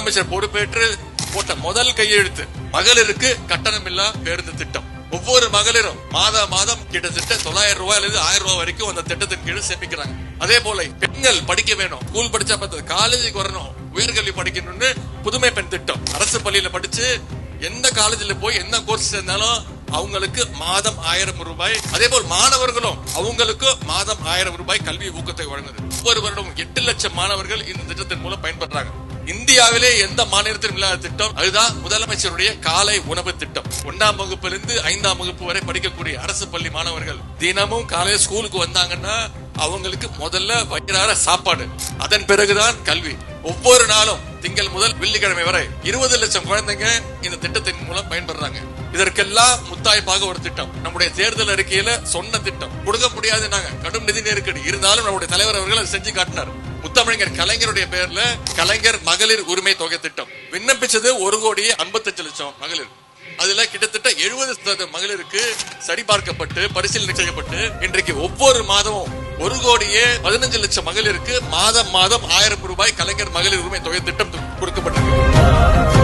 முதலமைச்சர் பொறுப்பேற்று போட்ட முதல் கையெழுத்து மகளிருக்கு கட்டணமில்லா பேருந்து திட்டம். ஒவ்வொரு மகளிரும் மாதம் கிட்டத்தட்ட 900 ரூபாயிலிருந்து 1000 ரூபாய் வரைக்கும் அந்த திட்டத்தின் கீழ் சேமிக்கிறாங்க. அதே போல பெண்கள் படிக்க வேணும், ஸ்கூல் படிச்சா பார்த்தது காலேஜுக்கு வரணும், உயர்கல்வி படிக்கணும்னு புதுமை பெண் திட்டம். அரசு பள்ளியில படிச்சு எந்த காலேஜில் போய் என்ன கோர்ஸ் சேர்ந்தாலும் அவங்களுக்கு மாதம் 1000 ரூபாய். அதே போல் மாணவர்களும் அவங்களுக்கு மாதம் 1000 ரூபாய் கல்வி ஊக்கத்தை வழங்குது. ஒவ்வொரு வருடமும் 8 லட்சம் மாணவர்கள் இந்த திட்டத்தின் மூலம் பயன்படுறாங்க. இந்தியாவிலே எந்த மாநிலத்திலும் இல்லாத திட்டம் அதுதான் முதலமைச்சருடைய காலை உணவு திட்டம். 1ஆம் வகுப்பிலிருந்து 5ஆம் வகுப்பு வரை படிக்கக்கூடிய அரசு பள்ளி மாணவர்கள் தினமும் காலையில் ஸ்கூலுக்கு வந்தாங்கன்னா அவங்களுக்கு முதல்ல வயிறார சாப்பாடு, அதன் பிறகுதான் கல்வி. ஒவ்வொரு நாளும் திங்கள் முதல் வெள்ளிக்கிழமை வரை 20 லட்சம் குழந்தைங்க இந்த திட்டத்தின் மூலம் பயன்படுறாங்க. இதற்கெல்லாம் முத்தாய்ப்பாக ஒரு திட்டம். நம்முடைய தேர்தல் அறிக்கையில சொன்ன திட்டம் கொடுக்க முடியாது, நாங்க கடும் நிதி நெருக்கடி இருந்தாலும் நம்முடைய தலைவர் அவர்கள் அதை செஞ்சு காட்டினார். முத்தமிழர் கலைஞருடைய பெயர்ல கலைஞர் மகளிர் உரிமை தொகை திட்டம் விண்ணப்பிச்சது 1,55,00,000 மகளிர். அதுல கிட்டத்தட்ட 70% மகளிருக்கு சரிபார்க்கப்பட்டு பரிசீலனை செய்யப்பட்டு இன்றைக்கு ஒவ்வொரு மாதமும் 1,15,00,000 மகளிருக்கு மாதம் 1000 ரூபாய் கலைஞர் மகளிர் உரிமை தொகை திட்டம் கொடுக்கப்பட்டிருக்கு.